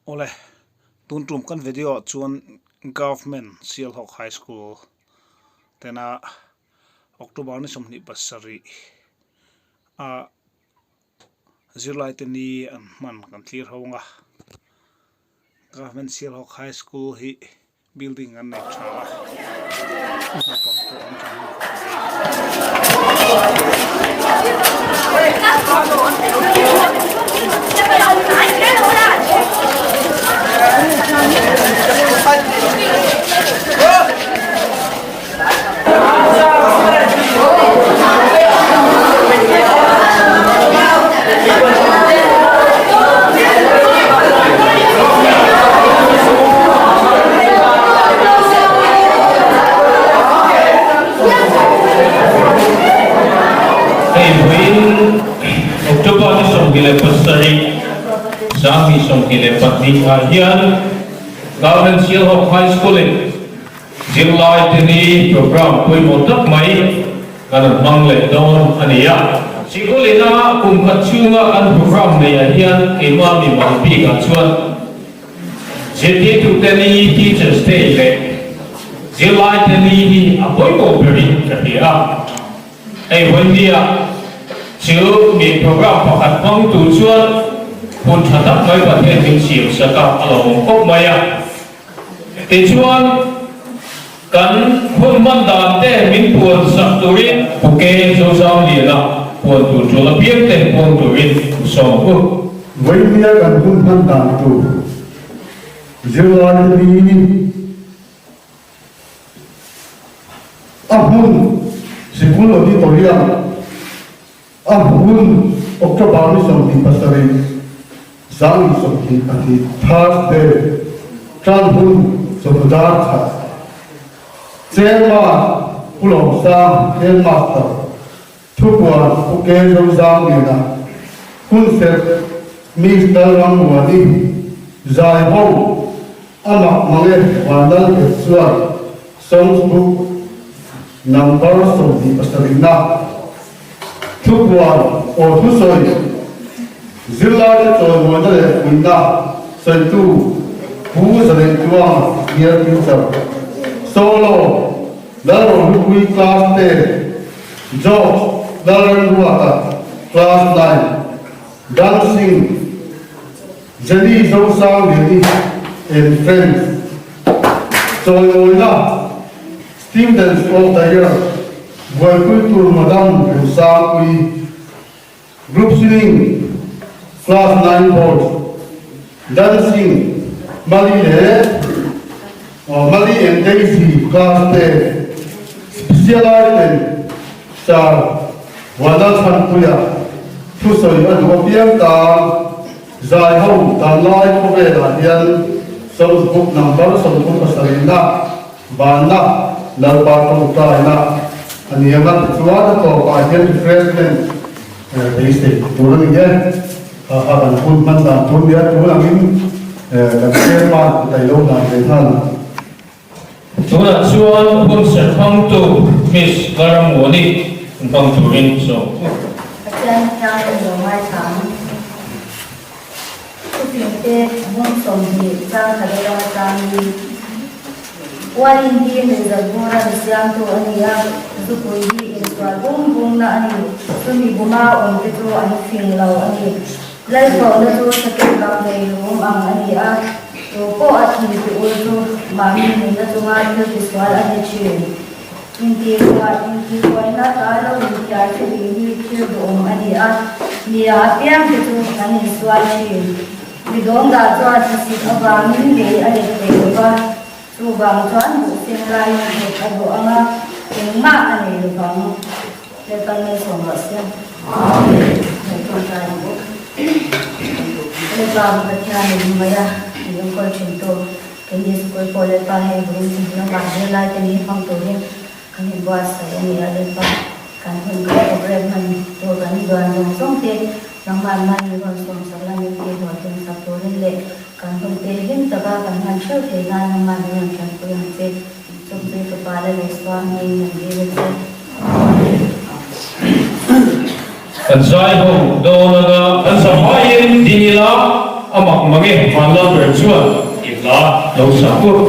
Ole tuntrum kan video chuan government Silhok High School tena October ni somni pasari a July teni an man kan clear honga government Silhok High School hi building an nei thala October ni som gile pasari sami som gile pati ahian government Silhok High School July tini program pui motak mai kan mangle don ania sigulina kum kachunga an program ne ahian kema mi malpi ka chuan jeti tu tani teachers day le July tini hi apoi ko beri kahia ai wendia chiu mi program pakhat mong tu chuan hun thatak mai pathe thing siam saka along kop maya ti chuan kan hun man dan te min puan sak turin puke zo sam li la puan tu chola piak te puan turin so ku Wainia kan hun man dan tu July ni ahun sikul auditorium ahun October ni som di pasari sang som di ati Thursday tran hun som dar tha chema pulong sang hen master thupwan puke zo sang ni na hun se Mr. Ramwani zai ho amak mange wanal ke suar songbook number som di pasari na thupwan o thu soi zilla de to wona le winda soi tu hu sare tuwa year teacher solo daro hui class te George daran ruata class 9 dancing Jenny Zosang Lili and friends Joy Oila students of the year Boy Kultur Madam Rusakui group singing class 9 board dancing Mali and Daisy class 10 specialized sa Wadal Sankuya Tusoy Adwopiam Ta Zai Ho Dan Lai Kovela Yan Songbook number Songbook Pasarina Bana Nalbato Taina Aniyamat Tuwada Ko Ayan Refreshment Basic Turun Yan Akan Putman Dan Tunya Turangin Katsema Tayo Na Rehan tuna chuan hun ser phang tu Miss Garamwani phang turin so Ayan yang mai thang Kupinte mun somdi sang kadang sang di Walin di mezagura siang tu ania zukui inswal bung na ani sumi buma on betu ani fing lau ani lai ko na tu sakit lau nei rum ang ani a to ko athi tu ulu mami ni na tu ngai tu iswal ani chi inti ko na ta lo ni ya chi ni chi do ani a ni a piang tu ani iswal chi bidong da cho si abang ni le ani te ba tu bang chuan bu sim lai ni ado anga ma ani lu bang le kan ni som ba sim amen ko ta ni bu le bang ba cha ni maya ni ko chin to ke ni su ko le pa he bu ni na ba le lai ke ni phang to ni kan ni ba sa ni a le pa kan hun ko program man to kan ni do an song te nang man man ni kon som sa la ni ke ho ten sa to le kan hun te hin ta ba kan man cheu te na nang man ni kan ko yang te som te ko pa le swa ni ni le te kan zai ho do na kan sa mai dinila amak mange manla berjuan illa lo sapur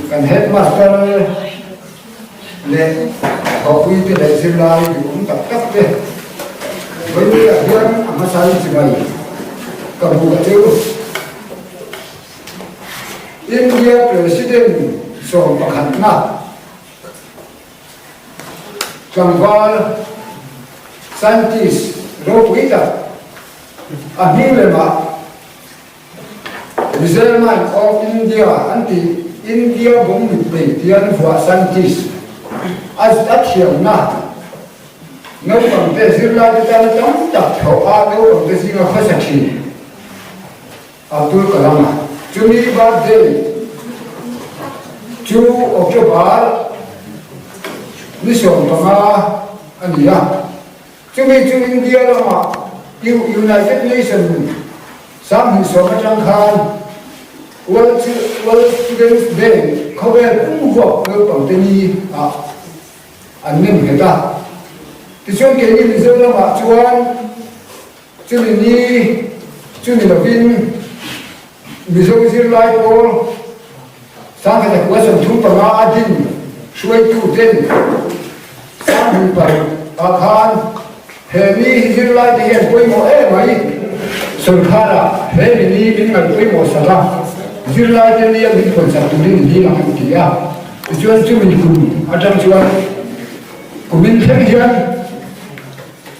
kan headmaster le hoi te le zilai cũng tập cấp về với những cái việc mà sai chỉ vậy cầm bộ cái thứ India president so pakhat na kangwal scientist ropuita ahilema Reservoir of India anti India bom Tian for scientist as that here na no from the zilla the tam tak thau a no from the singa khasaki Abdul Kalam Juni birthday 2 October mission tama ania Juni to India lama United Nations sam so machang khan World Students Day cover kumwa ko pangteni annem heta tichon ke ni mizoram ma chuan chuni lovin mizong zir lai ko sang ka ko sam thu pa ma adin shuai tu den sang pa khan he ni zir lai de he koi mo mai surkhara he ni bin ngal koi mo sala Zirla jadi yang dikonsep turin di dalam dia, tujuan tu menyusun, macam tujuan kumin terjadi,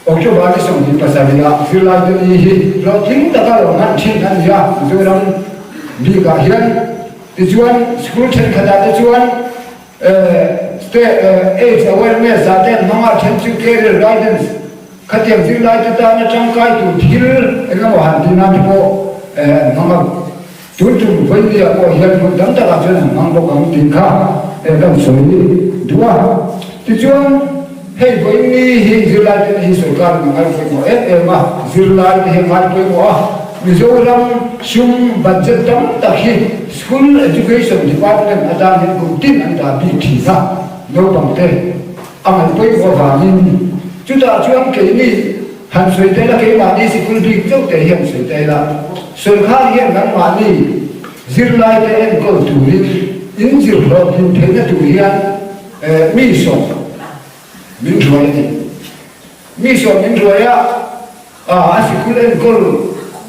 October ni som di pasaria July ni hi lo ting ta ka lo ngan thin an ya zoram bi ka hian ti chuan school chen khada ti chuan age awareness aten mama chen chu career guidance khatiam July ta na changkai tu thil engam han ti na ti po mama tu voi ni a ko hian mun dam ta ka chen mang bo kam tin kha dam soi ni dua ti chuan hey voi ni hi July hi sarkar ngal ko mo ma July hi ngal ko mo Mizoram sum budget tam takhi school education department adan ko tin anda bi thi na no bangte amal poi ko va min chuta chuam ke ni han soi te la ke ma ni school bi chok te hian soi te la sarkar hian ngan ma ni July te en ko tu ri in jir lo tin te na tu hian mi so min roi ni mi so min roi a school en ko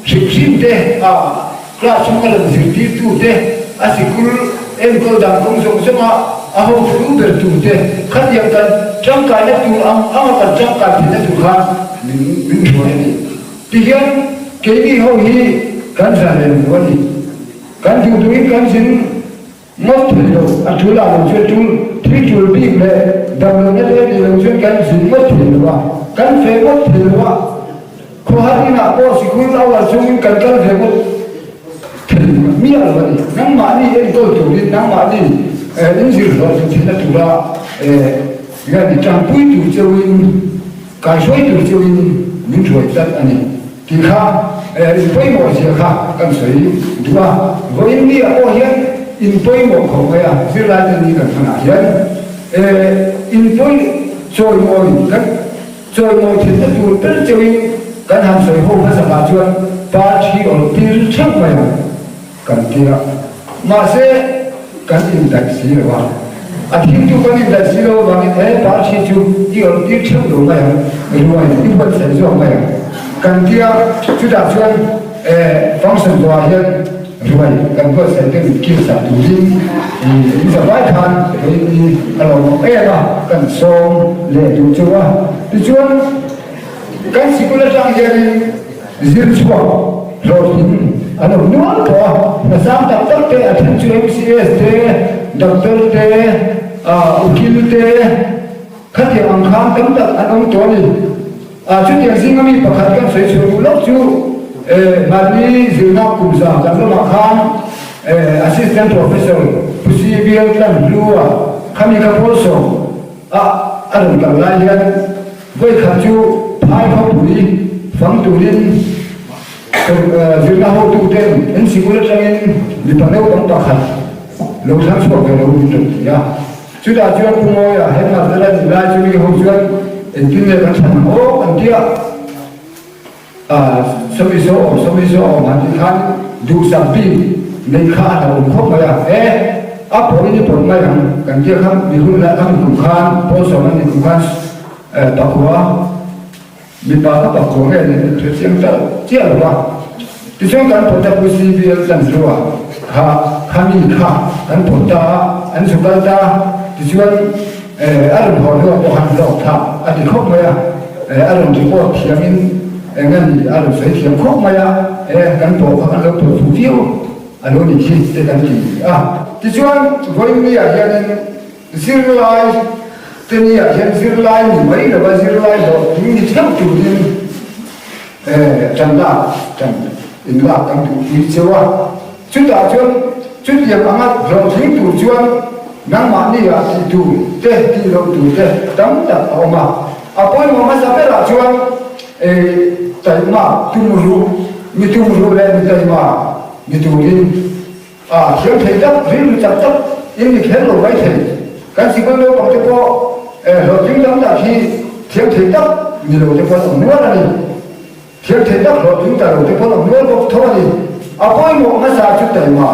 Siksim deh, kelas sekolah seperti itu deh, asikul engkau dan konsum semua, ahok tu bertu deh, kan yang kan jangkai itu, akan jangkai itu kan, minum ini. Tiga, kini hohi kan sana ini, kan judulnya kan sin, mot itu, atulah muncul, tujuh big le, dalamnya dia muncul kan sin mot itu, kan femot itu. Ko hari na ko sikul awal sungin kalkal hebut mial bani nang mani en ko tu nang mani injir lo thina tura ga ni champui tu chewin kai soi tu chewin min roi tat ani ti kha poi mo sia kha kan soi dua go in ni a ko hian in poi mo ko ya sila ni kan thana hian in poi choi mo kan choi mo thina tu per chewin kan ham soi ho na sama chuan pa chi or tir chak mai kan tira ma se kan in dak si wa a thim tu kan in dak si lo wa ni pa chi chu i or tir chak lo mai ruai ni pa sai zo mai kan tira chu da chuan function wa hian ruai kan ko sai te ki sa tu din ni sa vai than ni alo ma kan som le tu chu wa ti chuan kan sekolah yang jadi zirchwa rohin ano nuan ko na sam tak te athen chu MCS te doctor te ukil te khati ang kham tam tak anong to ni chu tiang singami pakhat kan sei chu lok chu mani zina kumza kan ma kham assistant professor pusibial kan lua kami ka poso aron kan lai voi khachu hai không tuổi phấn tuổi lên Việt Nam hậu tụ tên anh sĩ của đất anh bị bắt đầu đóng bạc hẳn lâu tháng sau cái lâu trục ya chúng ta chưa cùng ngồi hết mặt ra là chúng mình hậu chuyện anh tin là các thằng ô anh kia sau khi số mà thì khán đủ sản pi nên khá là ủng hộ mà áp bộ đi bộ mai hẳn cần kia khám bị hôn lại khám cùng khán bố số anh cùng khán bạc hóa mình bảo nó có nghe này thuyết xem ta chia là ba thì trong cái bộ tập sĩ viên làm rồi khám đi khám cái bộ ta anh chụp ta thì chuyên anh hỏi nó có hành động thà anh thì khóc mày anh thì có thiệt mình ngân thì anh phải thiệt khóc mày cái bộ anh làm bộ thủ tiêu anh nói gì thế cái gì thì chuyên với mình hiện riêng lại tên nhà hiện riêng lại mấy là bao riêng lại rồi những cái theo chủ nhân trần đạo trần in là căn chủ quý châu chúng ta chuyên chút việc ăn ăn rồi chính chủ chuyên ngang mà đi thì chủ thế thì rồi chủ thế tấm đặt ở mà bây giờ mà sao là chuyên tại mà tung rú lên tại mà như tung đi hiện thấy đất riêng chặt đất in thì khéo rồi vậy thì cái gì cũng đâu bằng cho cô rồi chúng ta đã khi thiếu thể đất như là cho con nữa là gì thiếu thể đất rồi chúng ta rồi cho con nữa bốc thôi gì bây giờ mà sao chút tại mà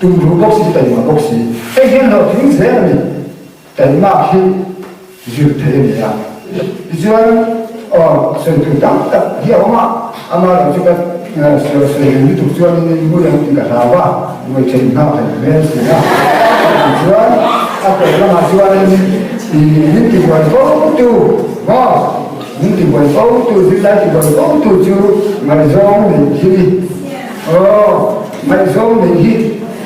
tung rú bốc xí tại mà bốc xí cái hiện rồi chúng sẽ là gì tại mà khi dư thế này chứ sự tự đắc tập hiểu mà mà là chúng ta sự như tục chuyên nên vui là tình cả thảo quá người trình nào thành bên gì đó chứ cái là mà chuyên thì những cái quan có tu những thì bởi ô tu thứ ra thì bởi ô tu chú mày giống để khi mày giống để khi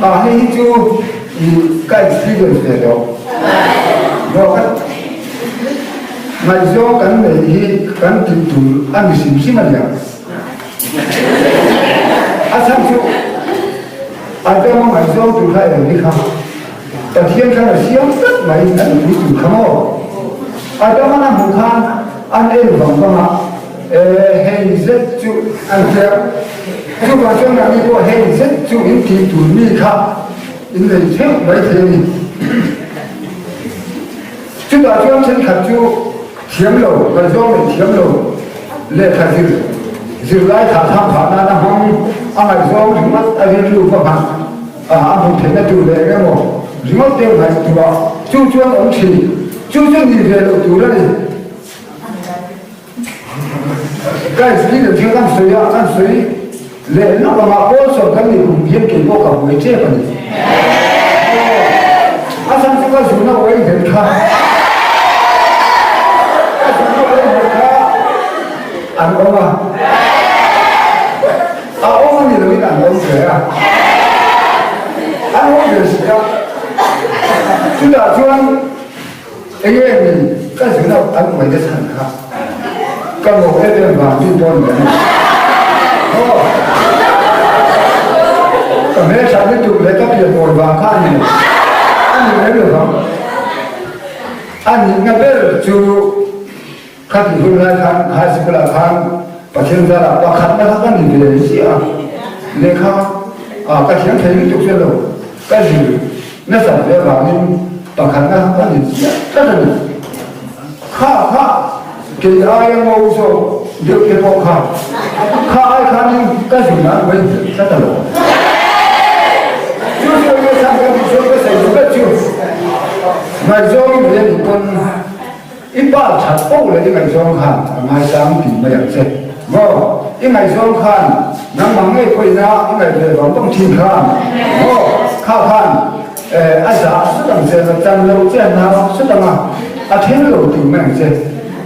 hay chú thì cái experience về đó rồi mày giống cái này thì cái tình tu anh xin mà nhỉ sao chú ada mày giống tu hay là đi khôngแต่เทียนขนาดเสียงตึ๊ดไหนนั่นมีจุดขโมยอาจจะมานั่งบุคคลอันเอ็นของก็มาเฮเซจูอันเดียวทุกวันช่วงนั้นมีพวกเฮเซจูอินทีตุนีค่ะอินเลยเชื่อไว้เทียนจุดช่วงฉันขัดจูเทียมโลวันช่วงเป็นเทียมโลเล่ขัดจิไล่ขาทำผ่านหน้าห้องอะไรช่วงถึงมัดอะไรรู้ก็ผ่านผมเห็นได้ดูเลยก็หมด如果掉埋ตัว就将往起就将你的路了哩该是你的听看谁啊看谁来那个嘛我说跟你公平给我搞回这个呢上这个时候我一点看安公啊我问你的没安公谁啊安公就是啊จุดช่วงไอ้เรื่องนี้ก็ถึงเราตั้งไว้จะสั่งครับก็บอกให้เป็นความที่ต้นเลยก็แม้ชาติจุดเลยก็เปลี่ยนโหมดวางข้างนี่อันนี้ไม่รู้ครับอันนี้งั้นเป็นจูขัดคุณรายการหาสิบละครั้งประเทศจะรับว่าขัดนะครับก็นี่เป็นเสียเลยครับก็เขียนเพลงจุดเสียลงก็คือนั่นสั่งเรื่องนี้ต่อขันนะครับก็นี่เสียก็เลยข้าเกี่ยวกับมองโซ่เด็กเด็กพอข้าไอ้ข้านี่ก็สิ่งนั้นเป็นสัตว์โลกช่วยกันทำกันช่วยกันใส่ชุดช่วยไม่ช่วยเรียนคนอีบ้าชัดโอ้เลยที่ไม่ช่วยขันไม่สามปีไม่อยากเสร็จว่าที่ไม่ช่วยขันนั่งมังไม่คุยนะที่ไม่เรียนต้องทิ้งขันว่าข้าขันอาจารย์สุดท้ายจะจำเราเจ้าหน้าสุดท้ายอาทิตย์เราถึงไม่เสร็จ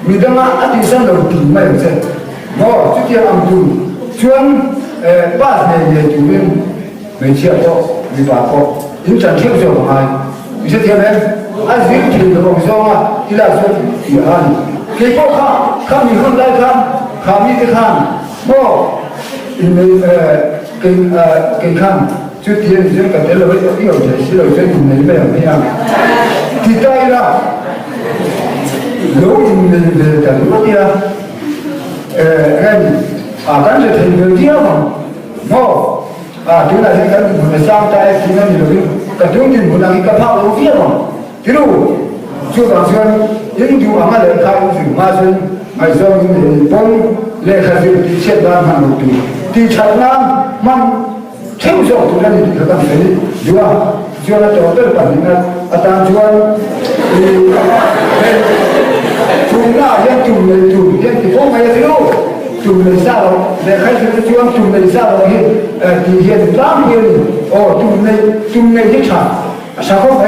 มีดังนั้นอาทิตย์เราถึงไม่เสร็จว่าจุดที่อันดูช่วงบ้านเนี่ยจุดนี้ไม่เชื่อก็มีบาปก็ยิ่งจะเชื่อจะหายไม่ใช่เท่านั้นอาสิ่งที่เราบอกว่าที่เราส่วนที่อันเกี่ยวกับข้ามีคนได้ข้ามีที่ข้าว่าอินเกี่ยวกับจุดที่เราจะเล่าให้ที่เราจะสื่อเราจะดูในแบบนี้ที่ใต้ละโลกอินเดียแต่โลกเนี่ยงั้นการจะถึงเดียวมั้งที่เราจะกันบุญสร้างใจที่นั่นอยู่ก็ถึงที่บุญอะไรก็พาเราเที่ยวมั้งที่รู้ช่วงส่วนยิ่งดูอามาเลยข้าวสิ่งมาซึ่งไม่ส่งยิ่งปนเลขาสิ่งที่เช็ดบ้านมันหมดที่ชัดน้ำมันเชื่อมโยงตัวนั้นที่เขาทำเลยดูว่าช่วงนั้นตัวเติร์ปันนี่อาจารย์ช่วงช่วงหน้ายังจุ่มเลยจุ่มยังที่พวกไม่รู้จุ่มเลยซาเราแต่ใครจะช่วงจุ่มเลยซาเราเห็นที่เห็นตามเห็นโอ้จุ่มเลยที่ฉากชาวเขาไป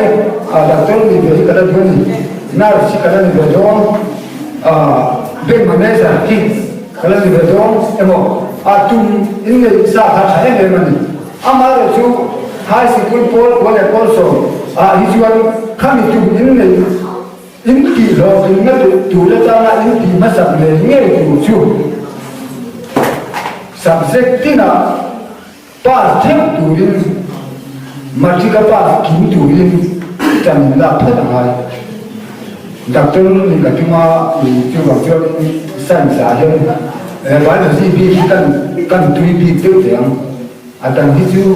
ดักต้นนี่เดี๋ยวกระดิ่งนี่น่าสิกระดิ่งเดี๋ยวต้องเป็นมันได้สักทีกระดิ่งเดี๋ยวต้องเอ็มจุ่มอินเลยซาขาใช้เงินมันอามาเราชูไฮสคูลพอลวันเอพอลโซ่ฮิจวันข้ามีจุ่มอินเลยอินที่เราถึงนั้นดูแลจ้าอินที่มาสับเลยเงี้ยดูชูsubject ที่น่ะป้าเที่ยวดูดิมาที่กับป้ากินดูดิจำได้เท่าไหร่ดักต้นนี่ก็ที่มาอยู่ที่ว่าที่สั่งสาเหตุวันที่พี่กันตุยพี่เที่ยวเถียงอาจารย์ที่ชื่อ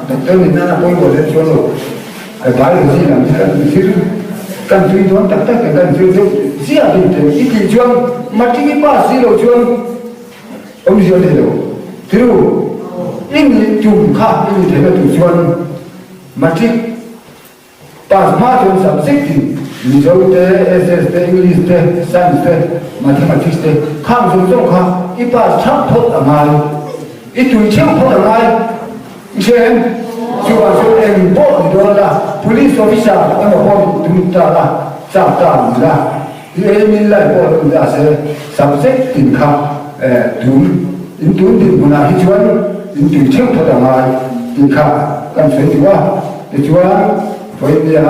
ดักต้นนี่น่าป่วยกว่าเดิมชวนเราวันที่หลังที่กันตุยโดนตักกันตุยเสียดีเต็มอีกชวนมาที่กับป้าสิเราชวนông chưa thấy đâu, thứ in chùm khác in thế là chủ xuân mà chỉ pas mà trong sắp xếp thì mình giáo tế, SS tế, English tế, Science tế, Mathematics tế, khám dùng khác, ít pas chấp thoát ở ngoài, ít tuổi chấp thoát ở ngoài, xem chú bảo chú em bộ thì đó là police officer, em bảo bộ chúng ta là giảm tạm là min lai bo lo da se subject tin kha tun in tun din buna hi chuan in tu cheu tho da ngai tin kha kan se ti wa ti chuan phoi bia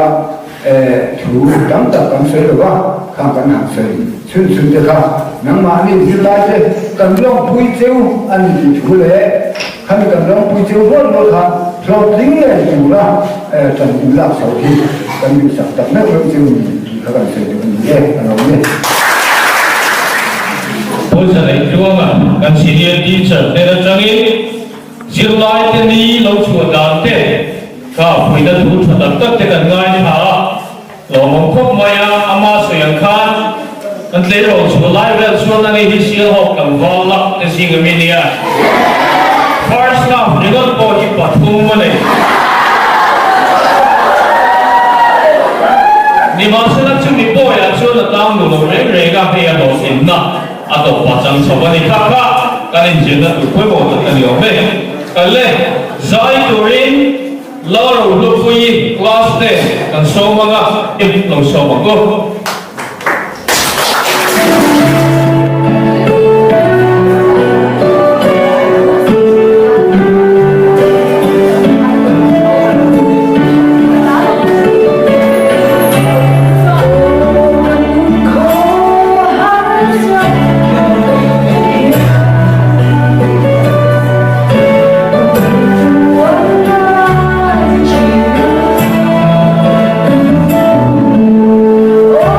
thu dam ta kan se lo wa kha kan ha se chun chun te kha nang ma ni ti lai te kan long pui cheu an ti thu le kan kan long pui cheu bo lo kha lo ding le tu la tan in la sau hi kan ni sa ta na lo cheu ni kha kan se ti ni an lo ni Ôi trời ơi, chú ông ạ, các senior teacher đây là trang in riêng lại tên đi lâu chùa đàn tên cả phụ nữ thủ thuật tập tất cả ngay thả lò mong khóc mày ama suyang khan anh lấy lâu chùa lại về xuống anh đi siêu học cầm vào lắc cái gì người mình à first now đi gần bỏ đi bắt thùng mà này ni mà sẽ là chúng mình bỏ ya cho là tao đủ rồi rồi cái này là đồ xin na atau pasang sopan di kakak kalian jangan lupa bawa tadi omeh kalian zai turin lalu lupai kelas deh kan somanga long somango Oh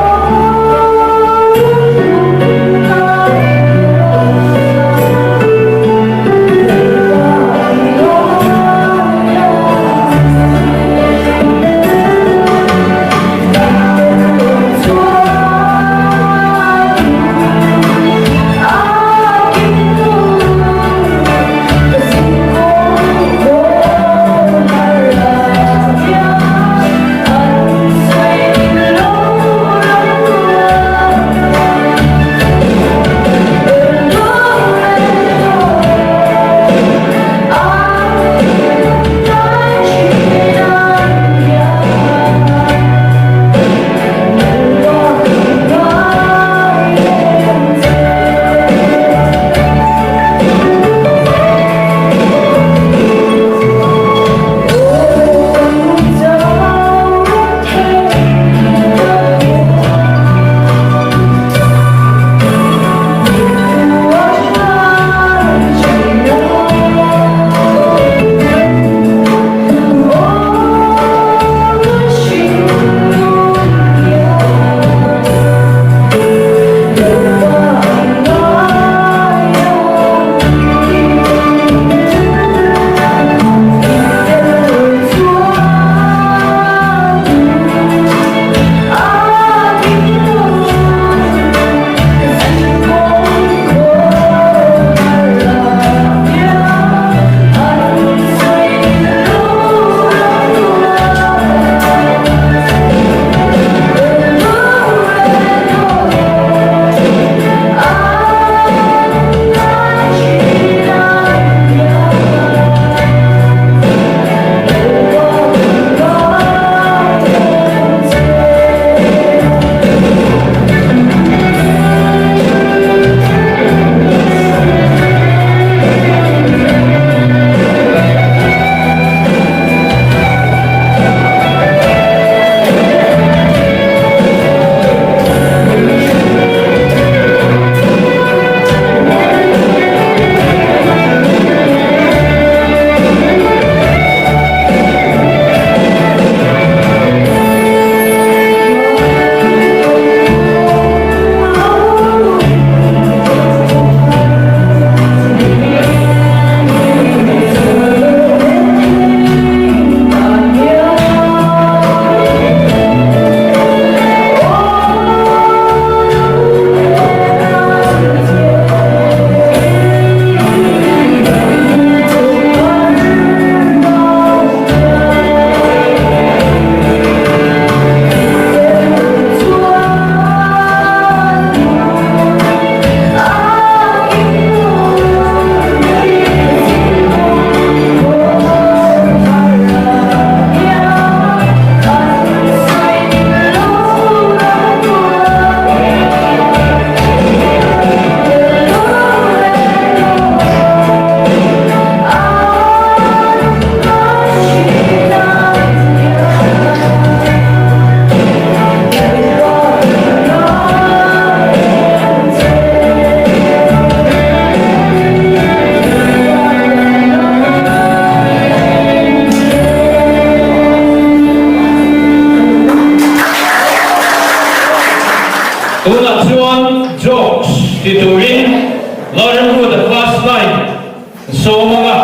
so mga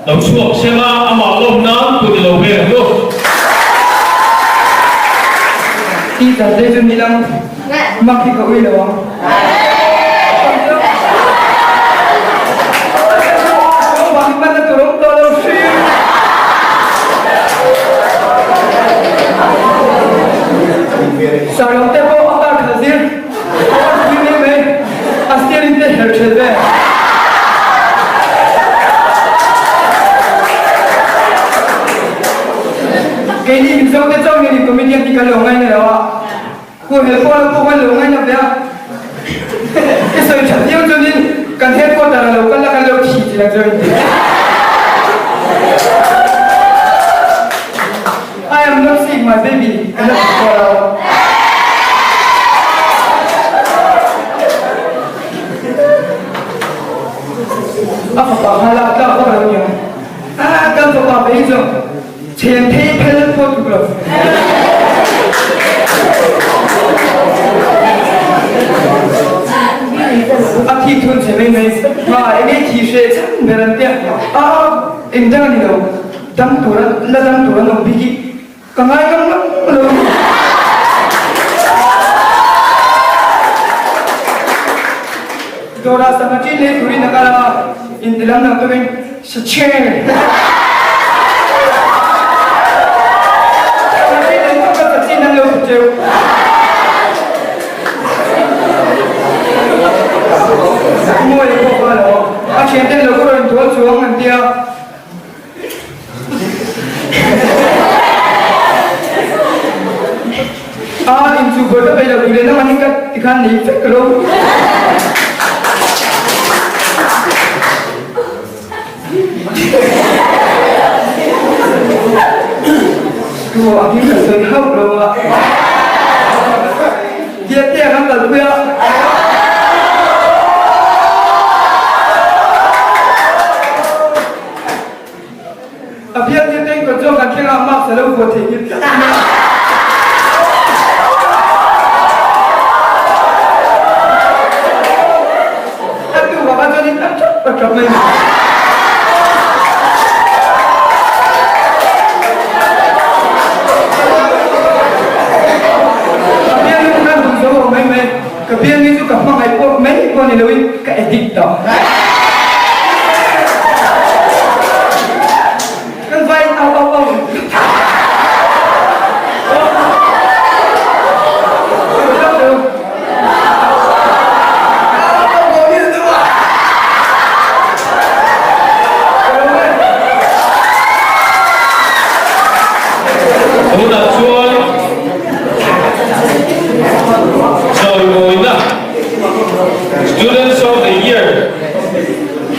lau suak sema ama lom na pudi lau be do ti ta de jun nilang makhi ka ui lo bang man to rom to lo shi sarong te bo ata khazir ni ne me astirin te her chhe cái gì mình sống cái trong này của mình thì cái lồng ngay này đó cô hiểu cô cái lồng ngay nhập đấy cái sợi chặt yêu cho nên cần hết cô ta là lồng cái lồng chỉ là rồi I am not seeing my baby cái là cô đâu apa halak tak orangnya kan tu apa itu Trên thế lên photograph thi thun sẽ bên này và anh ấy thì sẽ chắc về lần tiếp em đang đi đâu đâm tuổi nó bị gì còn ai không luôn Dora sama cile turi nakala indilam na tu ben sechen mua đi bộ vào đó, anh xem tên là có人拖xuống anh tiêu, anh chụp bữa bây giờ mình đến nó anh cái khăn này phết cái đâu, Ủa, anh phải sợi hấp rồi ạ. Tiếp theo không cần biết. Biết tiếp theo còn cho cả khi làm mắc sẽ đâu có thể biết. Anh tu vào cho nên anh chấp vào mình. Cái biên như cả phong ngày quốc mấy con này đâu cái edit đó cái vai ao Students of the year,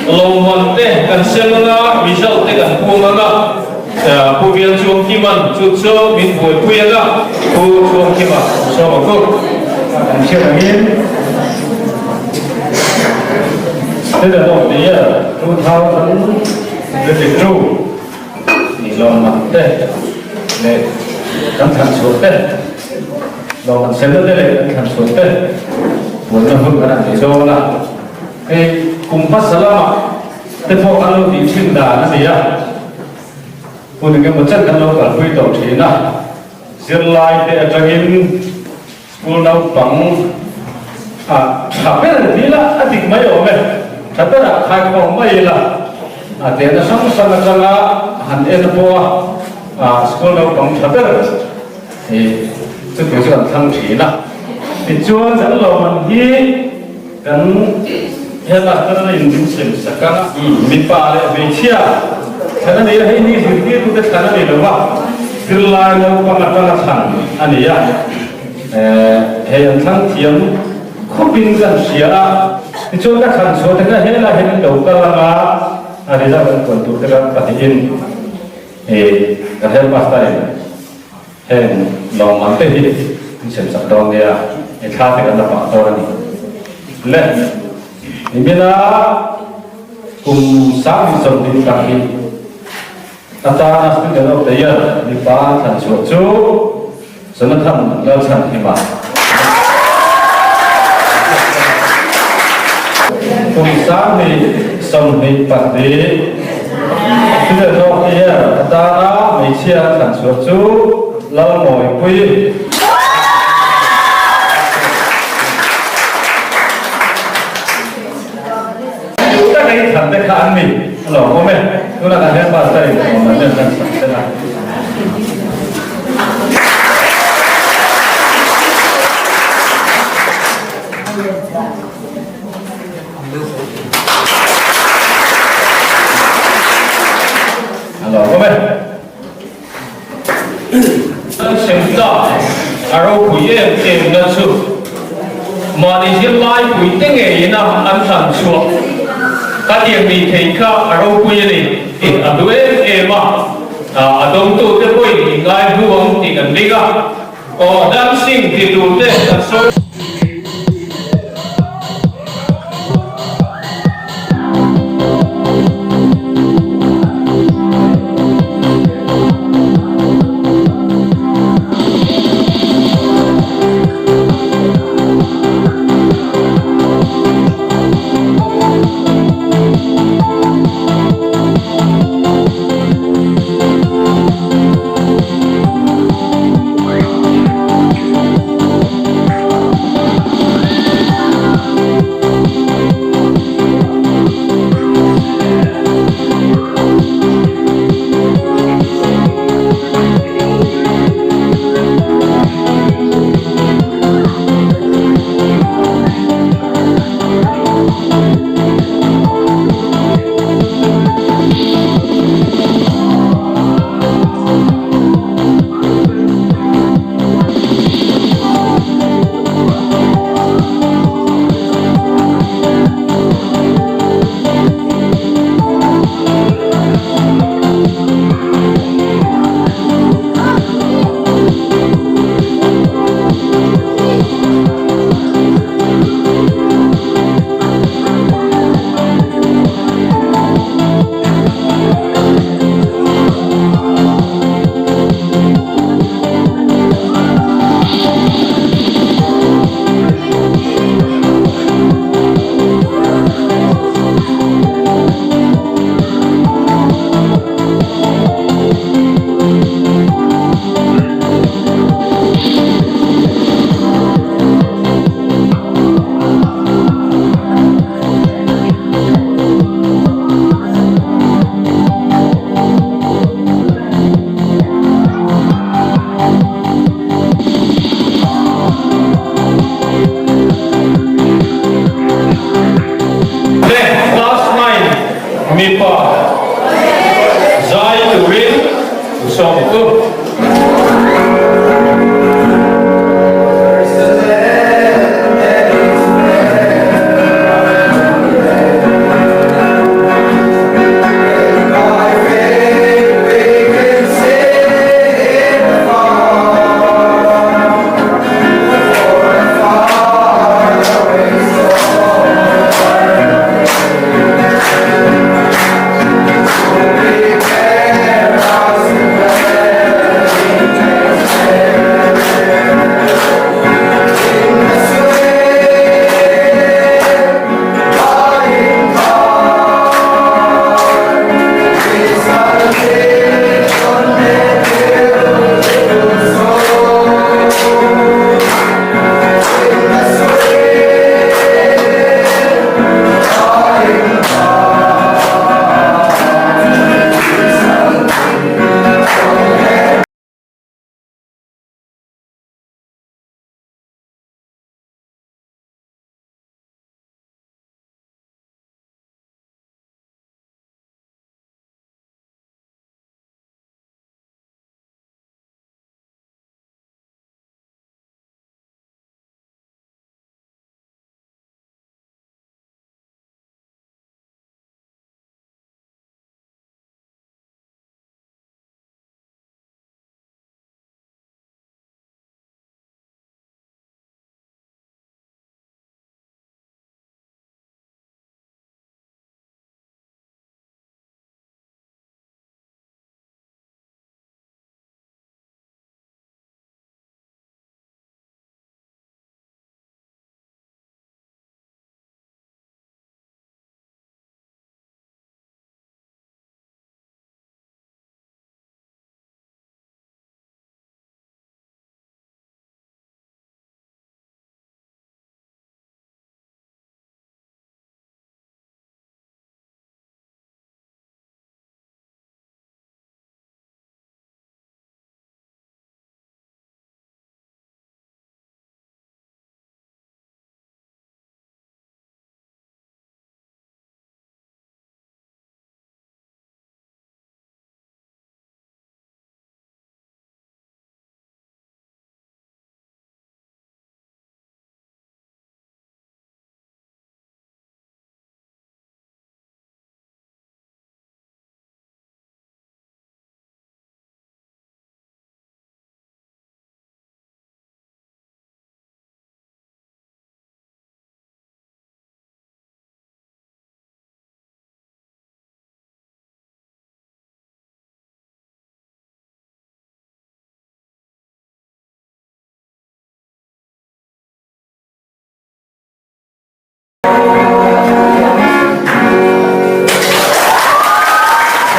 Lomante, Cancelona, Michelle, Tegan, Pumana, Puvian Chum Kiman, Chucho, Min Puena, Chum Kima, so good. And share again. Student of the year 2022. Lomante, le Cantan Sote, Lomancella, le Cantan Sote. Muốn là vững cái này cho là cái cùng phát salama cái phố ăn lâu thì chim đà nó gì à muốn cái một chân ăn lâu cả quy đầu trí na diễn lại để cho in school nào bằng thà biết là gì là thì mấy ở đây thật là khai quang mấy là để nó sống sang là sang hẳn em po school nào bằng thật là thì cái chuyện thăng trí na thì chúa dẫn lộ mình hi cần hiện là cái này mình xem sắc cả mình pa lại về chia thế này là hay đi thì tôi sẽ cái này là what cứ là nó quan trọng là thằng anh ấy à hiện thằng thiam không bin gần xia thì chúa đã khẩn số thế này là hiện đầu cái là anh ấy ra bên quần tụt cái cái in cái hiện pastor này hiện lòng mang tới đi xem sắc đong này à cái khác thì là bảo to này lên thì bây giờ cùng sáng đi xong đi cà phê ta là student of the year đi ba thành số chú số nó thầm lâu thành thì mà cùng sáng thì sông hít bạc đi bây giờ nó kia ta đã mấy chia sản xuất chú lâu mỏi quy ta cái thằng đấy khá ăn mì lẩu có mẹ tôi là thằng bà tây mà nhân dân sản xuất là có mẹ xem ta aro quý em tìm ra sự mà đi diễn lại quý tiếng nghề na ăn sản xuất các điểm bị thấy cả aro quý này thì ở đuôi em mà ở đông tu thế quý thì ngay buông thì cần đi cả có đang sinh thì đủ để sản xuất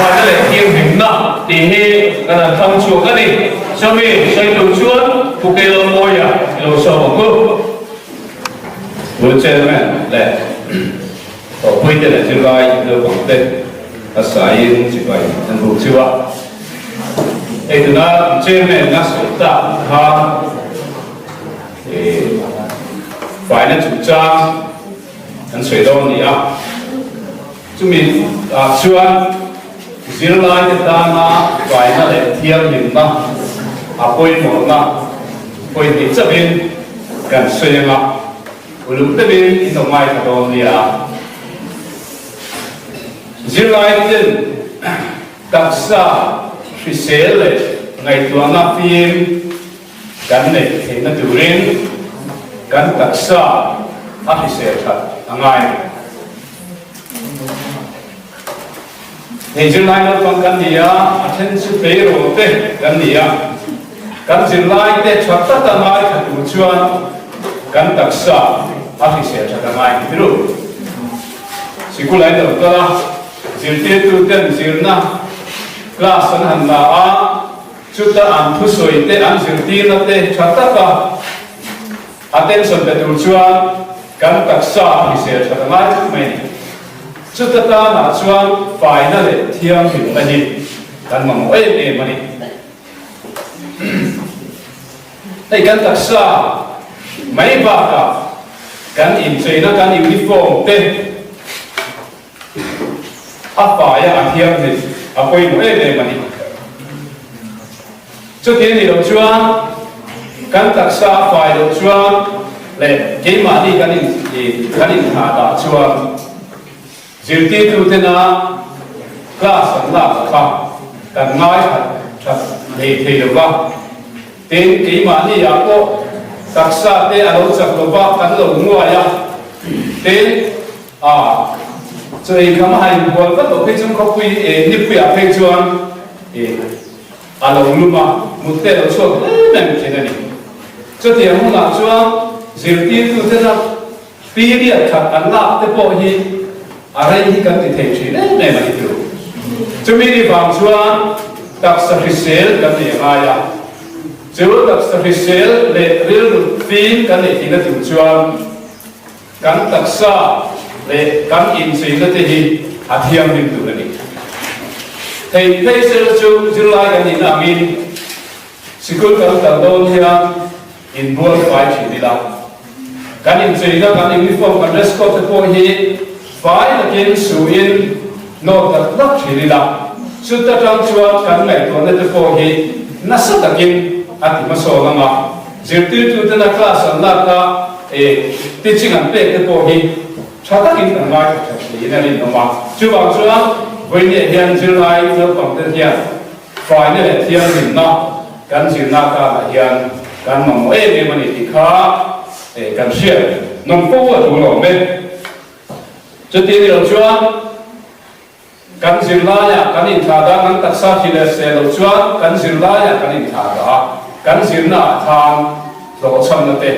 và nó lại thiêng hình nặng thì he là thằng chuột cái này cho mình xây đồ chuột phụ cây lô môi à lô sầu một bước vừa chơi mà để ở quê tên là chưa lai đưa bằng tên là sai chỉ vậy thành vụ chưa ấy từ đó trên này nó sẽ tạo ha thì phải là chủ trang anh sửa đâu nhỉ à chúng mình chuyên riêng lại cái ta mà phải là để thiêng mình mà quên một mà quên thì chấp bên cần xuyên mà lúc đó bên in ở ngoài cái đó nhỉ à riêng lại tên đặc sắc khi sẽ là ngày tuần là phim cái này thì nó tự nhiên cái đặc sắc thì sẽ thật ngay thì riêng lại nó còn cái gì à trên sự tế rồi thế cái gì à cái riêng lại thế cho tất cả mọi cái đủ chuyên cái đặc sắc thì sẽ thật ngay ví dụ chỉ có lại đầu ta riêng tiết tu tiên riêng na class an han la a chuta an thu soi te an riêng ti na te cho tất cả attention te đủ chuyên kan taksa hi se thata mai mai chutata na chuan final le thiam hin ta ni kan mang oi mani ei kan taksa mai ba ka kan in cheina kan uniform te apa ya thiam ni apoi mo mani chutin ni lo chuan kan taksa fai lo chuan le cái mà đi cái này thả đã chuan dự ti tu thế na class là khá cần nói thật thì được không đến cái mà đi à có đặc sắc thế alo chắc lo ba cần lo ngoài à đến chơi cái mà hay buồn rất là phải trong không quy nếp quy à phải chuan alo luôn mà một thế lo chuan nên cái này cho thì không làm chuan dự ti tu thế na period thật ăn lạ thế bộ hi ở đây hi cần thì thấy này mà đi được chúng mình đi vào chuan đặc sắc Israel cần thì ai à chú đặc sắc Israel để real phim cần thì nó được chuan cần đặc sắc để cần in sinh nó thì hi thiam đi được này thì bây giờ chú lại cần thì là mình school cần tận đôn thiam in buôn phải chỉ đi làm kan in cheina kan uniform kan dress code te po hi fai la kin su in no ta lak thili la su ta tang chuan kan ngai to ne te po hi na sa ta kin ati ma so la ma zir tu te na class an la ta teaching an pe te po hi cha ta kin kan mai ta ni na ni no ma chu ba chuan voi ne hian zir lai no pang te hian fai ne thian min na kan zir na ka la hian kan ma mo ma ni ti kha cần xuyên nông phố ở thủ lộ bên cho tiên điều chuan cần dừng lại à cần in thà đã cần tất sa chỉ là xe đầu chuan cần dừng lại à cần in thà đã cần dừng là tham lộ chăm nó tệ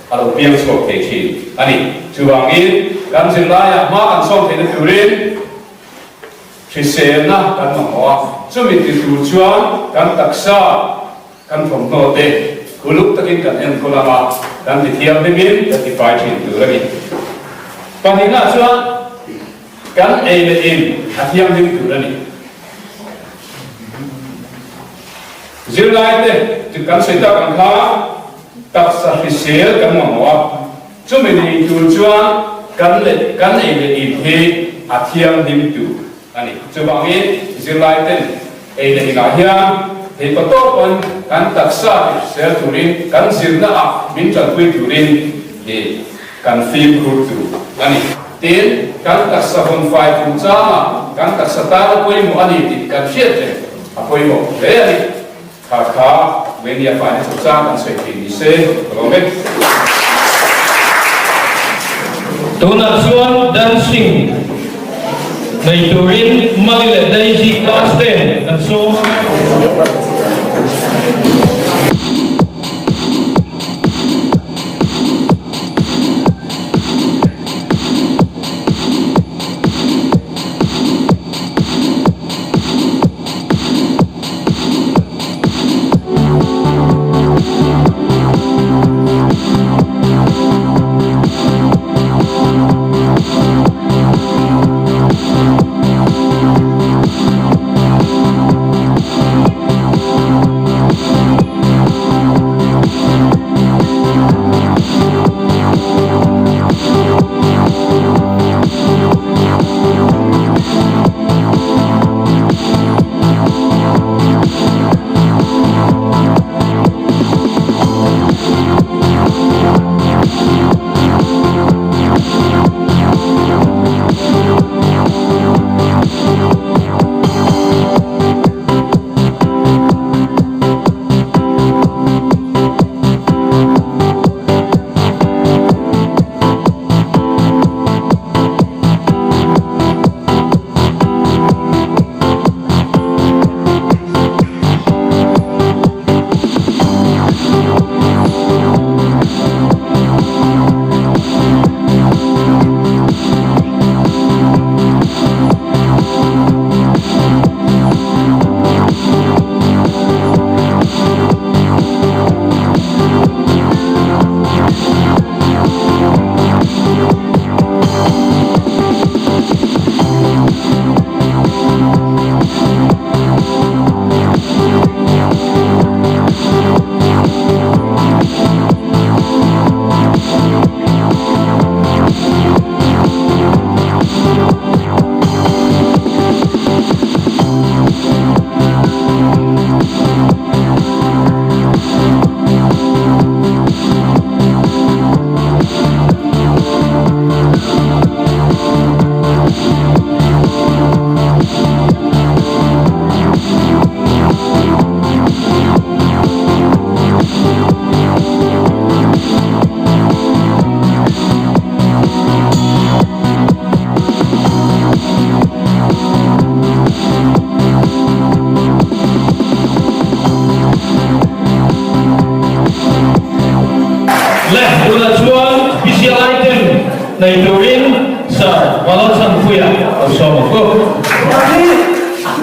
à lộ biếng số thế thì anh đi chú hoàng in cần dừng lại à mà cần xong thì nó tự nhiên thì xe na cần mà hoa cho mình từ thủ chuan cần tất sa cần phòng nô tệ lúc ta kinh cần em cô làm dan di thiam bên bên dan di phải chuyển từ ra đi còn hiện là chuan kan ai le in thiam bên từ ra đi zir lai te tu kan sei ta kan kha tak sa fi sel kan ma wa chu me ni tu chuan kan ai le in he thiam bên từ ani chu bang in zir lai te ai le in a hiam thì có tốt hơn kan taksa sẽ turin kan zirna min chan quy turin thì kan phim group tu ani tin kan taksa hon fai pu cha kan taksa ta ko mu ani ti kan fiat te apoi mo le ani kha when ya fai pu cha kan sai ti ni se romet tuna chuan dancing nei turin mangile daisy class 10 and so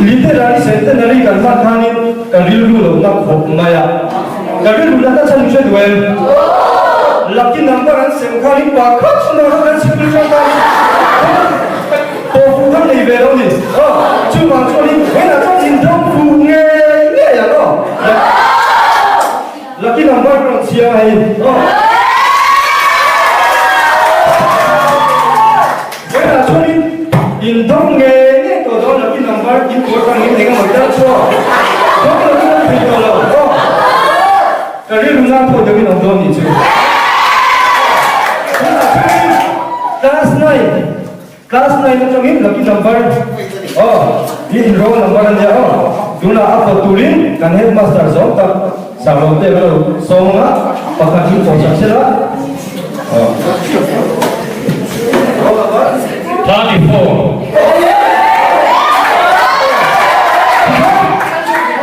literary centenary kan ma thani kan rilru lo na khop maya kan rilru na ta chan che duel lucky number an sem khali pa khat na kan sikul cha ta to fu han nei ve lo ni chu ma chu ni he na cha in dong fu nge ne ya lo lucky number kan sia hai he na chu ni in dong nge ne to do lucky number in ko ta ni ne ga ma ta cho to ko ni ni to lo kan rilru na to de ni no do ni chu Class 9 macam ini lucky number. Ini roll number dia. Duna apa turin kan headmaster zon tak sahabat dia kalau songa pakai ini posak sila. 34.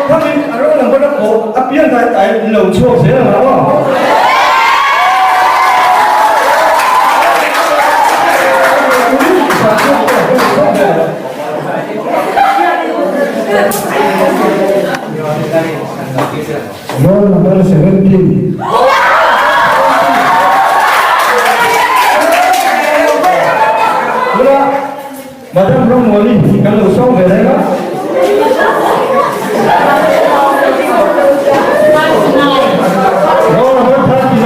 Kami roll number aku apa yang saya lalu cuak saya mana? Roll number 17. Madam Romoli, kalau usah berapa? Roll number 39.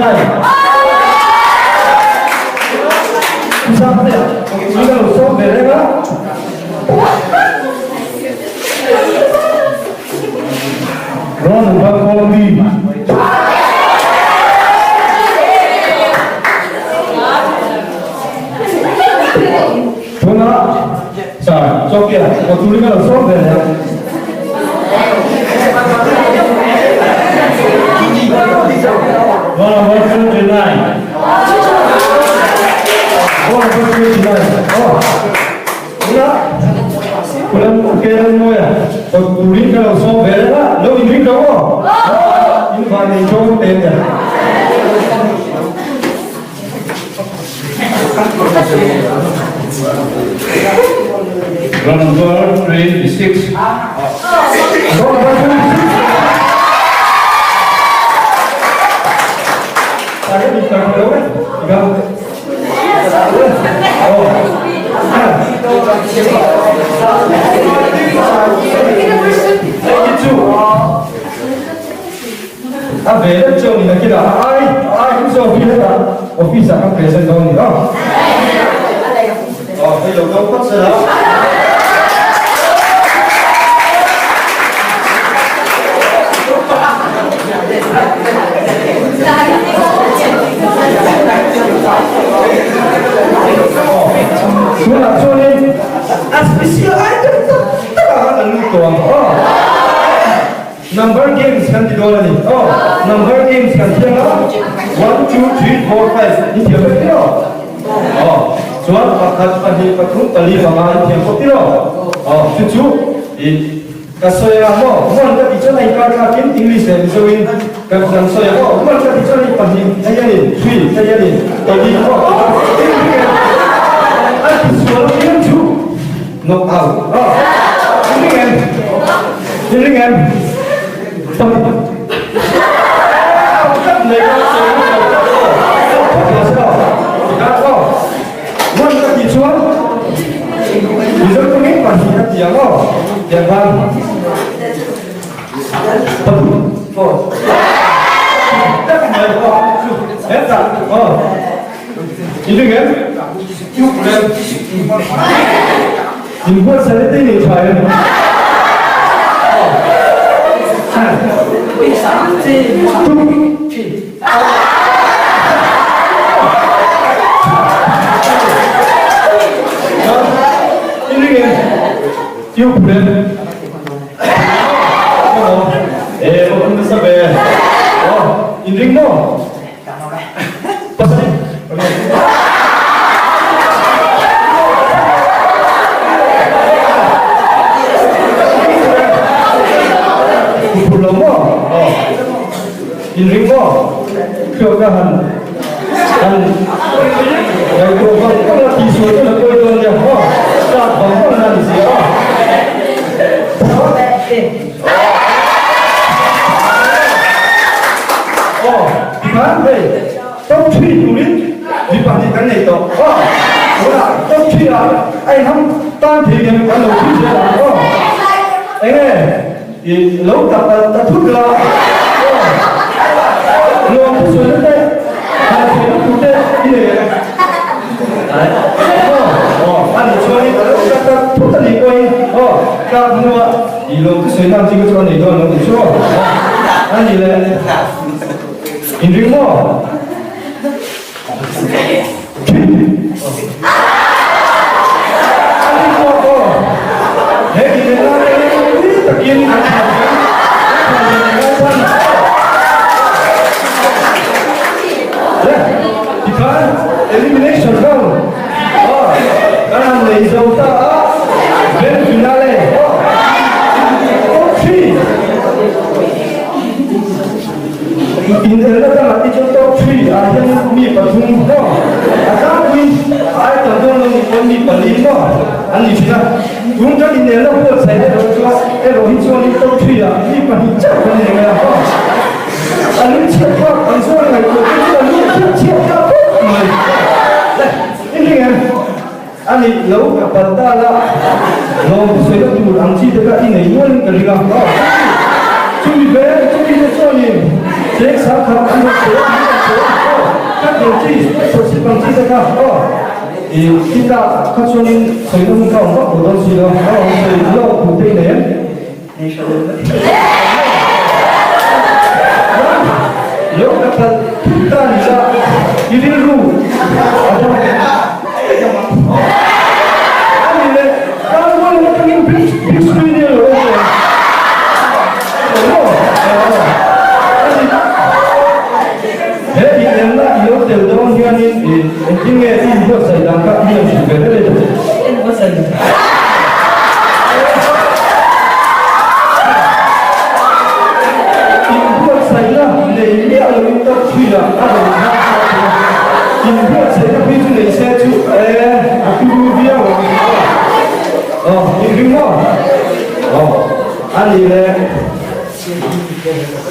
Usah apa? Kalau usah berapa? Roll number 40. Tuna, sorry, Sophia, kau tulis kalau soal ya. Roll number 29. Roll number 29. Tuna, pulang keran moya. Kau tulis kalau soal ya, lo ini kau. Ini mana jauh tenda. Roll number 36. Roll number 26. Saya di sana dulu kan? Beda jauh ni kita. Ai bisa office akan present dong ni. Hello, kau pas dah. Sudah sorry. Spesial item tak ada lupa. Number games kan di dalam ni. Number games kan tiada. 1, 2, 3, 4, 5. Ini dia berapa? Soal pakat padi patruk kali bawah yang kopiro. Cucu, kasoya mo, mo anda bicara ikan kakin English dan Zoin kan soya mo, mo anda bicara ikan saya ni, three saya ni, tadi mo. Aku soal yang cu, knock out. Ini kan. Bukan mereka soya. Dijual, dijual tu ni pasti dia lo, jangan ini kan, dibuat saya ini saya. Yêu quyền không có sao về in ring mo pasal pulau mo in ring mo keuangan dan yang keuangan kalau disuruh nak kau itu dia saat bangkang nanti siapa cái này tổ là tốt khi là anh không tan thì anh đầu tiên sẽ là anh ơi thì lâu tập ta thuốc là luôn cái số đấy hai số nó cũng thế như này đấy anh thì cho nên ta thuốc ta đi coi ta mua thì luôn cái số nào chỉ có cho này thôi nó cũng cho anh thì là in dream more elimination round. Karena resulta grand finale. Top 3. In the last itu top 3 akhirnya mi patung akan win ai tahu lo mi paling ani sih tunggu ini lo buat saya rohit soalnya top 3 mi paling cepat ni kan anu cepat ansur lagi anu cepat ini kan ani lo kapal tala lo sudah tu angci dekat ini yuan kerja cumi soalnya cek sakar anu kan jadi proses angci dekat kita kacuali soalnya muka orang bodoh sih lo lo putih ni lo kapal kita bisa ini lu ada ini kalau mau pengen big screen ni lo jadi anda yo terus dia ni intinya ini buat saya angkat dia juga ada ini buat saya ini ada minta tidak ada ini buat saya itu ni saya tu aku dia ini mau ani le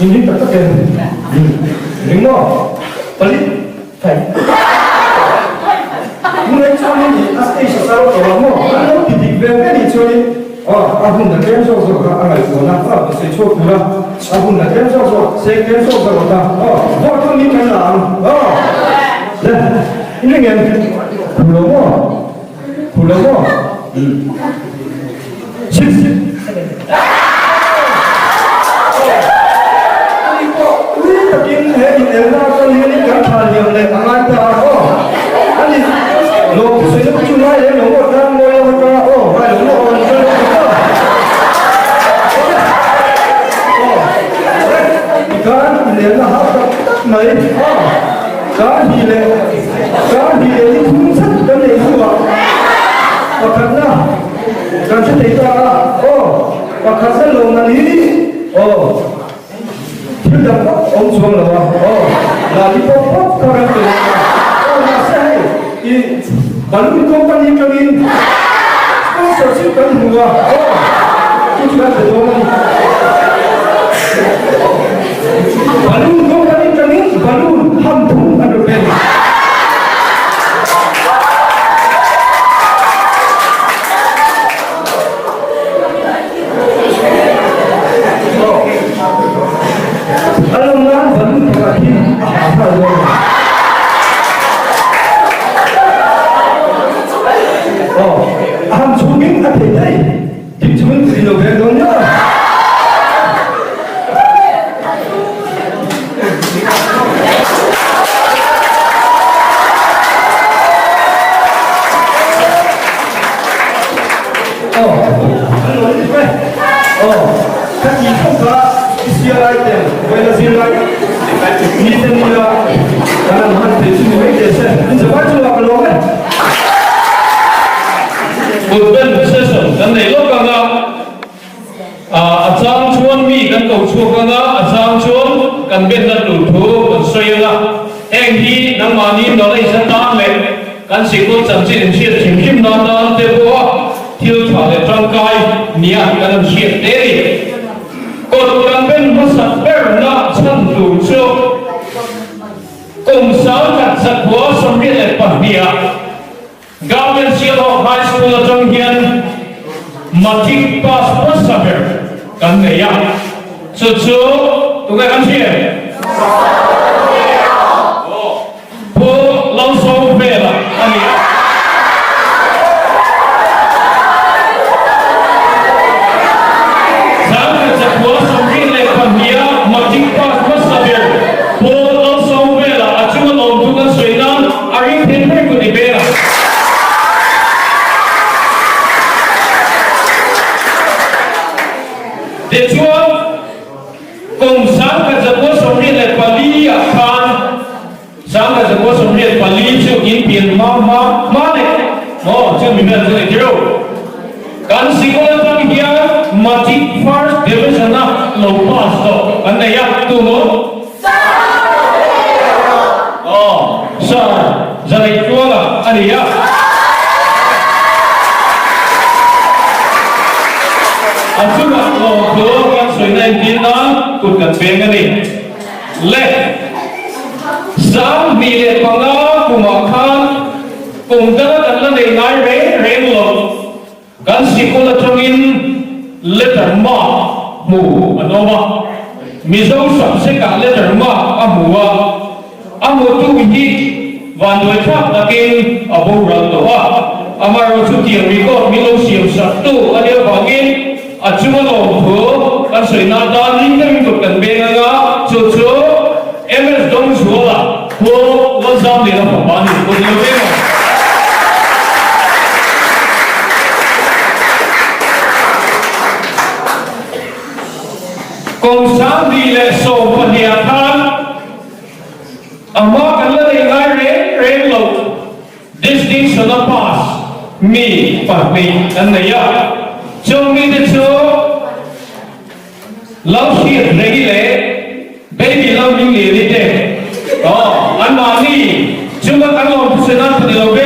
ini tak kan ini mau pelit kai mulai cuma ni asal sesuatu orang mau kalau titik berapa ni cuma aku nak cancel soal angkat guna saya cuba aku nak cancel soal saya cancel soal buat tu ni mana ini kan pulau sip ini enak kali ini kan hal yang lain angkat ani lo sudah cuma ya nomor dan moyang hai nomor kan ini lah mai kan ini pun kan itu karena kan kita karena lo nanti tidak om suang lah lagi pokok karena itu masih ini baru company kami sponsorship kan dua itu kan kedua balun company kami balun hampun ada band alamnya balun terakhir apa aham jugin apa ini jugin dino bedonya kan itu kan istilah itu boleh siapa ini sendiri karena mana itu mereka ini sebab tu apa lo kan bukan sesuatu dan itu karena asam cuan mi kan kau cuan asam cuan kan benar dulu kan saya hi nang mani nolai setan le kan sikut samsi insiat cimcim nana tebuah thiếu thỏa để trong coi nia kan siat deri kot kan ben masak berna san tu cho cùng sáu cắt sạch búa xong biết là bằng bia matik pas persever kan ne ya chu tu cái kan chia po lo so ve la ani sang ka cha po so ri le kan ya matik pas persever po lo so ve la a chu lo tu kan soi na ari ten pe ku ni be la để chúa cùng sáng cái giấc mơ sống riêng là Pali à Khan sáng cái giấc mơ sống riêng Pali chưa kín tiền má này chưa mình đang chơi kêu kan sekolah kami dia matik first division na lepas tu kan ya tu no jadi tua lah ani ya aku nak ngobrol yang sudah kita kuat pengen le sam bilet panga kumakan kumdana dalam dengai ren lo kan sekolah tongin letter ma mu anoma mizo sabse ka letter ma amua amu tu hi van doi thap takin abu ran to wa amaro chu tiang record milo siam satu adia bangin achuma lo pho kan soina dan ring ring to kan be nga chu ms dong chuala pho lo zam le na pa ni ko lo be ma kong sang di le so pania than amma kan la dei ngai re lo this thing shall not pass me pa me an ya chong mi de cho lao shit regi le baby lao ning le ni te an ma ni chunga kan lo se na ni lo be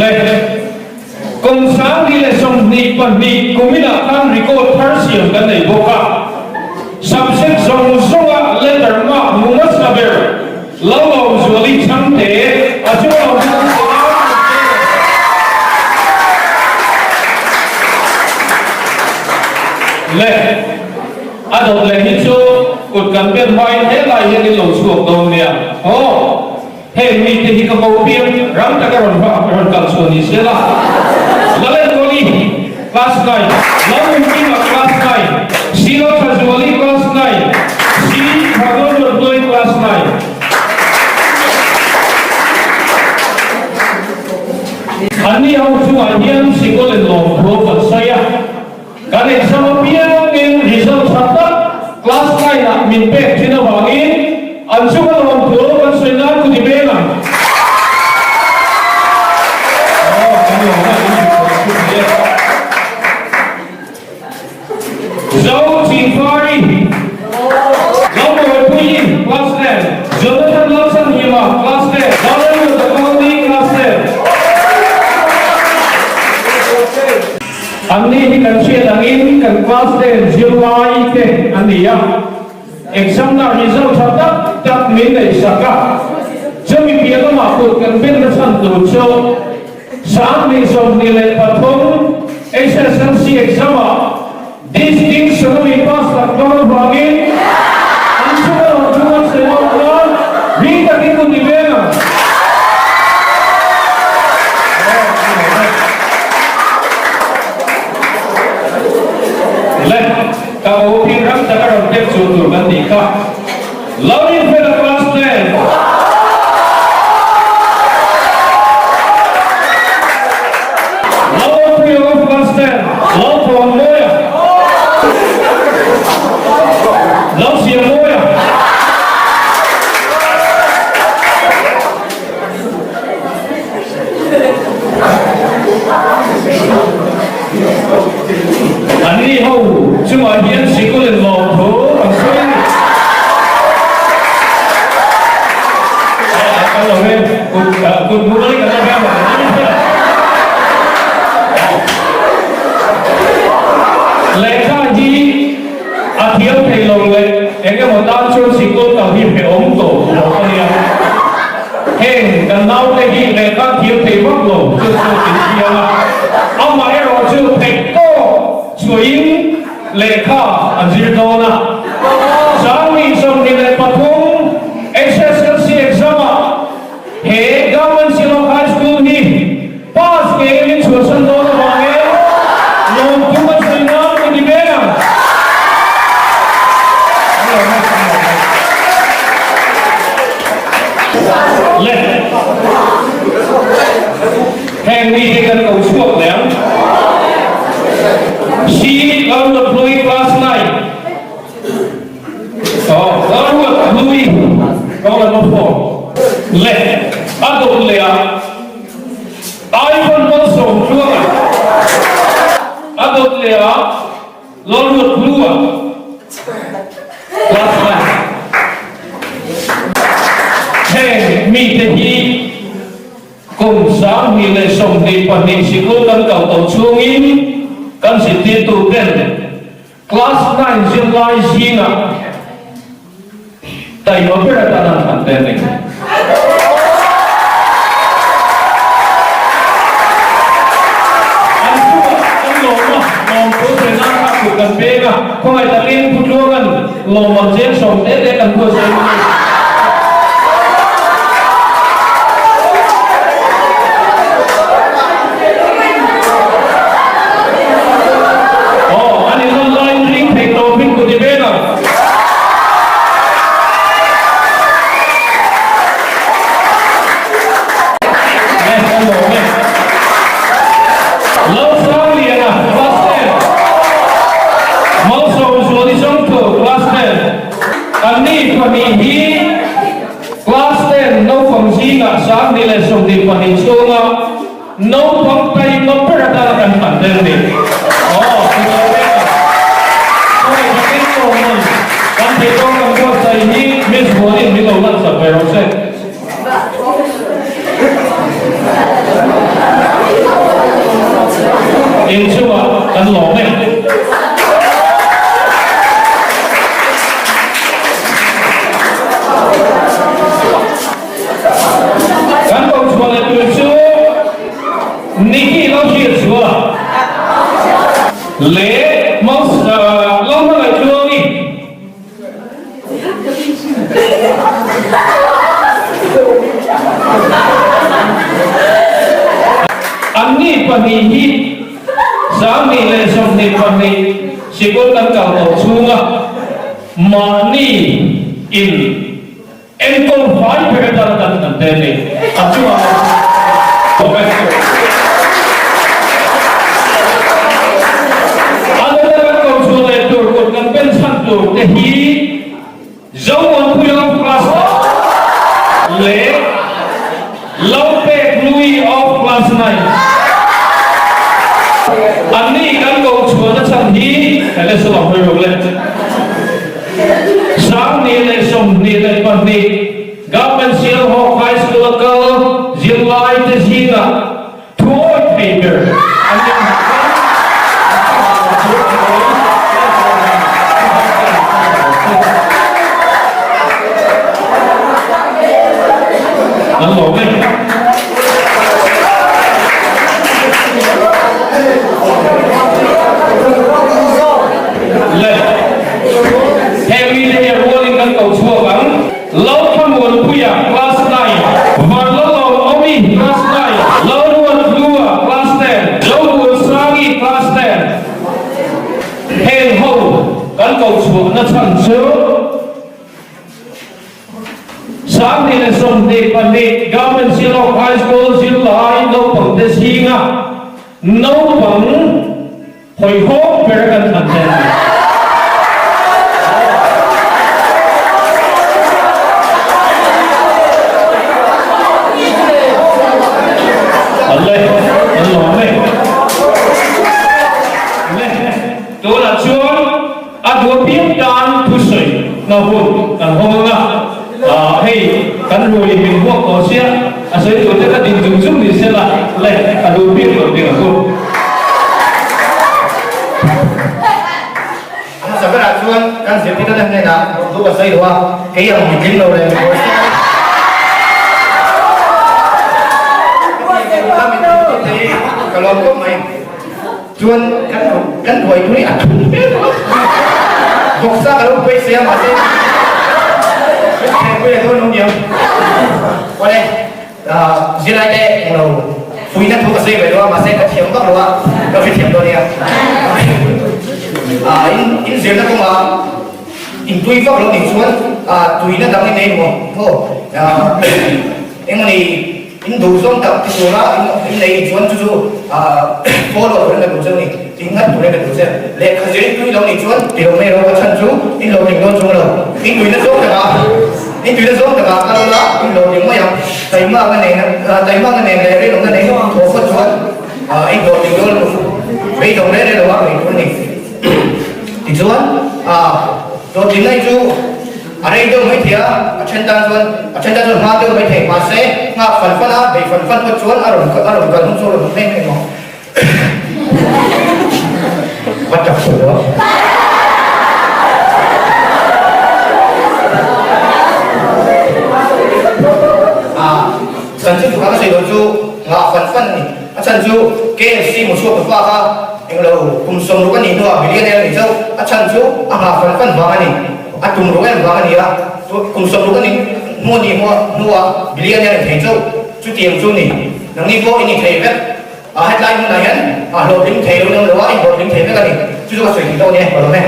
le kung sáng đi là xong ni phần ni cũng biết là kan record thar siam kan nei boka subject song songa letter ma mumas saber lâu zuali chang te a chu lo le adot le hi chu kut kan ben mai he lai ye ni lo chuak dom nia he mi te hi ka ko piam ram ta ka ron kal so ni se la Lalan Goli class 9, Lalan Pima class 9, Silo Kazuali class 9, Si Bhagon Loi class 9. Ani hau chu anian sikolen long pro pat saya. Kan exam piang in result sata class 9 na min pe thina wangin ansu ka long pro kan sena ku di bela. Zhou Qingfari, Zhou Weipui, class 10. Jonathan Lawson Hima, class 10. Donald Dakoni, class 10. Ani ni kan share angin kan class 10 July ke ani ya. Exam na result thata tak min dai saka. Jami piala ma ko kan ben na san tu cho. Sam ni som ni le pathom SSLC exam. These things should be passed like one bargain. Answer or do not say out loud. Read the thing on the banner. Let ka open ram ta ron tek chu tu kan ni ka. Loving for the class 10. Love for your class 10. Love for Moya. Lão xiêm môi à? Anh đi hầu, chứ mà hiện sĩ có lên lò thố bằng xuân. Kalau gue mulai kata apa? Leka ji thiếu thầy lòng lệ em cái một đám chôn sĩ cô tàu hiệp phải ống tổ của nó nha hèn cần nào đây le a lo lut lua class 9 hey mi te hi cùng sáng mi le som ni pa ni si ko kan ka to chungin kan si ti tu ten class 9 July singa tai mo pera ta nan kan ten ni mong ko se na ka ku kan pe ga ko ai ta rin pu lo gan lo ma je som te te kan ko se oh ani lo line ring pe to pin ko di be na class 10 no phong singa sang ni le som di panin sunga no phong tai no perata kan panten ni oh so ini ko mon kan te ko kan ko sai ni miss boli ni lo lan sa pero se in chua kan lo me Niki lo chia chua le mos lo ma la chua ni ani pani hi sang ni le som ni pani sikol kan ka lo chunga ma ni in enkol fai pegatar kan te ni achua professor te hi zo on puyong class le lo pe lui of class 9 ani kan ko chua chan hi kale so lo hoi le sang ni le som ni le pan ni government seal ho high school ko July te singa toy paper Anh lộ đi lên theo ý nghĩa warning kan cầu chua vắng lâu thăm nguồn puya class 9 và lâu omi class 9 lâu nguồn lua class 10 lâu nguồn sangi class 10 hên hậu kan cầu chua nó chẳng chứa sáng ni le som de pan ni government zero high school July no pang de singa no pang hoi ho per kan tan ten alle allo me to la chuan a do pim dan tu soi na hun kan honga hey kan ruli min ho ko sia asoi to te ka ding zum ni se la le ka do pi lo ding ko sa ka chuan kan se pi na ne na du ka sai wa ke yang mi ding lo le ka lo ko mai chuan kan hoi tu ni a học sa ka lo pe se ma se bây giờ tôi nông nhiều qua đây dưới đây đây đầu phui nhất thu cả xe về đó mà xe cả thiểm tóc rồi ạ đâu phải thiểm đâu nè in dưới nó cũng mà in tui phát nó in xuống tui nó đâm lên đây đúng không thôi em này in đủ xong tập thì số đó in này xuống chú follow rồi là đủ xong này in hết rồi là đủ xong lệ khởi dưới tui đâu in xuống thì hôm nay nó có chân chú in lâu mình luôn xuống rồi in tui nó xuống cả ini juga so tak kalau lah ini loh yang mana terima kan ni le, ini loh tinggal mấy đồng đấy là mấy con này thì chuan rồi tiếng này chú ở đây đâu mấy thia ở trên tan chuan mà đâu mấy thề mà sẽ ngã phần phân á để phần phân có chuan ở rồi gần không số được thêm này mà bắt chặt sửa đó sản xuất của các sản phẩm ngã phần phân này sản xuất KFC một số các bạn anh đâu cùng sống lúc này nữa bị liên hệ đâu sản xuất ngã phần phân vào này cùng lúc này vào này à cùng sống lúc này mua đi mua bị liên hệ này đâu chú tiền chú này năng đi vô anh thấy biết headline như này á lộ tính thấy đâu đâu anh lộ tính thấy biết cái này chú có suy nghĩ đâu nhé vào đó này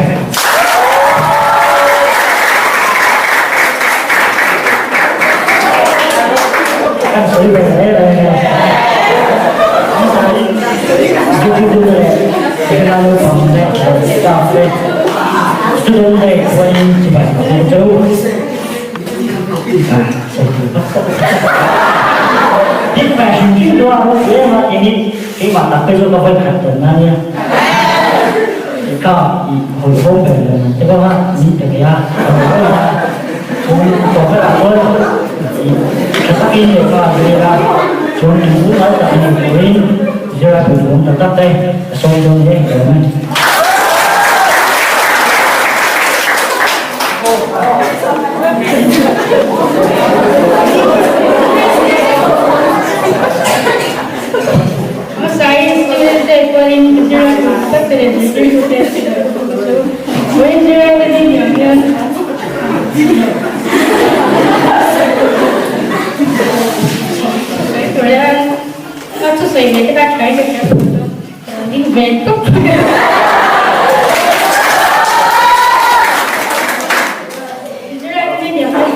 Kan soy verdadera Kenalo pamde cafe student day when chibai ko Dit fashion ki do aro ye ma ini ki ma ta pe jo ko fa khat na ya ka I hol ho pe na te ba ni te ya ko fa la ko Tapi ini kalau dia cuma itu ada yang lain, dia belum tetap deh, soalnya dia kan. Saya sebenarnya paling berjalan tak terus berjalan yang Aku saya ni kita cakap ni bentuk. Jadi ni dia pun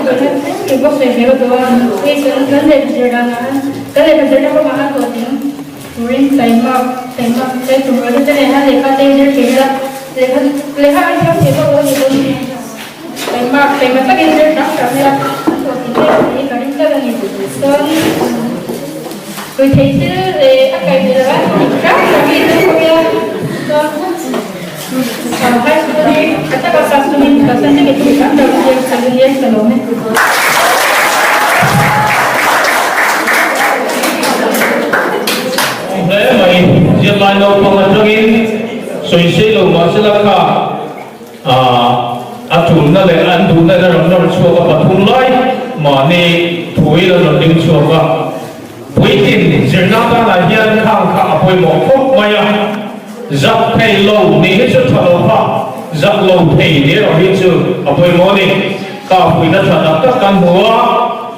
kita saya kira tu ini kan berjalan apa mahal tu ni. Turin saya tu ada tu ni hal lepas tu dia lepas macam tu ni. Saya tak kira tak saya ini kan kita ni so tôi thấy chứ các cái gì đó thì khác là cái gì không biết còn hai số đi các bạn sao số mình có sẵn cái gì khác đầu tiên sẽ đi lên cái lối này đấy mày riêng lại đâu không ăn trong in suy xét luôn mà sẽ là cả chủ nó lại ăn chủ nó là nó chua cả thùng lại mà này thối là nó đừng chua cả Quý tin dường nào ta là hiện khang khá bồi mộ khúc mày à Giặc thầy lâu ní hết chút thật lâu phá Giặc lâu thầy ní rồi hết chứ ở bồi mộ ní Cả quý na thật đập tất căn bùa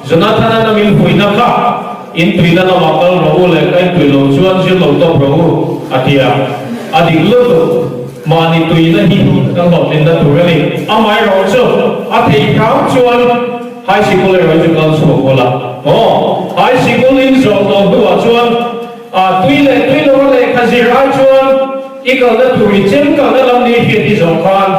Dường nào ta na mình quý na khá In quý na na mặc lâu lệ cái quý lâu chuan chứ lâu tốc lâu À thì à định lưu Mà ní quý na hi Đang lọt lên na tù ra ní À mày rồi chứ À thầy kháo chuan Hai sĩ cô lệ rồi chứ con số cô là hai sĩ cô linh rộng đồng đua chuan tuy lâu lệ khá dì ra chuan ý cầu đã tùy chân cầu đã làm đi hiện đi rộng khan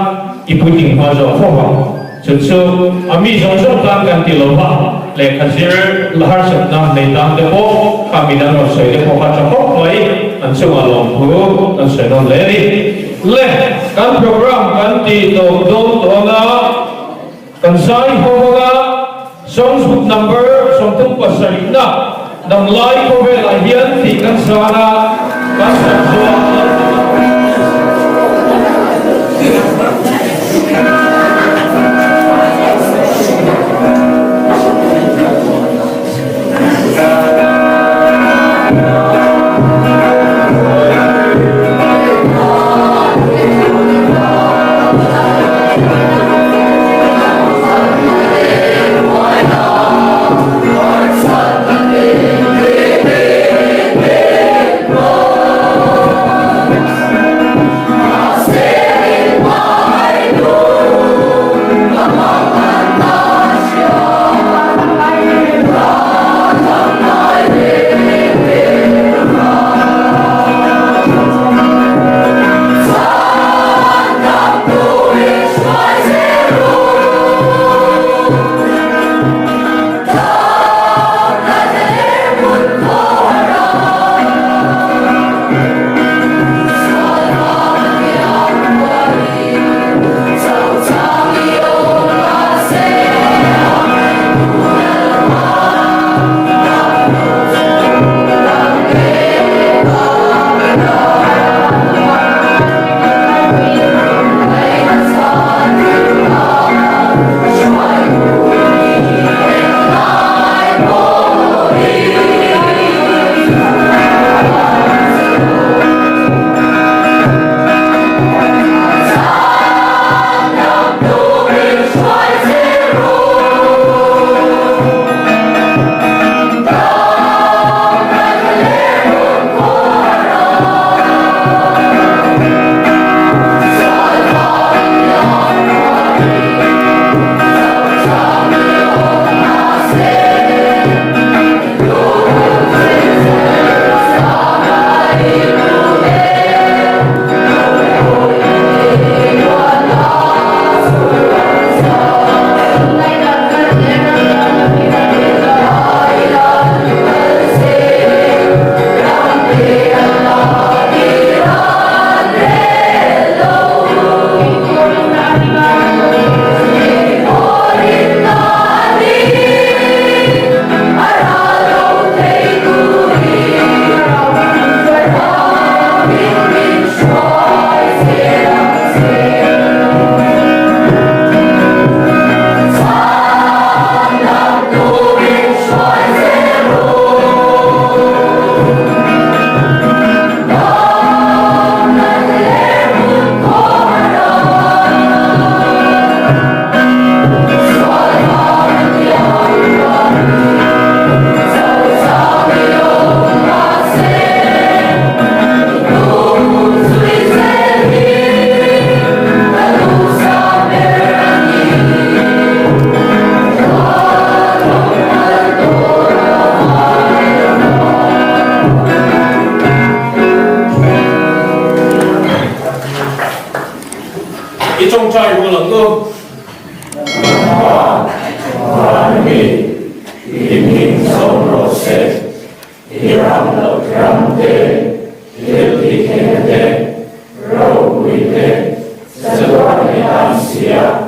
ý bùi tình hoa rộng phó hoàng chân sư mi rộng tan gần tỷ lâu hạ lệ khá dì là har sập nam này tam tế bố khá mi đang ngọt sợi tế bố khá trong hốc mấy anh sư ngà lòng hữu anh sợi non lệ đi lệ căn program căn tỷ tổng đông tổ na căn sai hô nga Songs book number song tung pasarina dam lai ko ve la hian ti kan sana kan sa trong trai của lần cơ in sông rô xe iram lo grande il dicende ro guide se lo ansia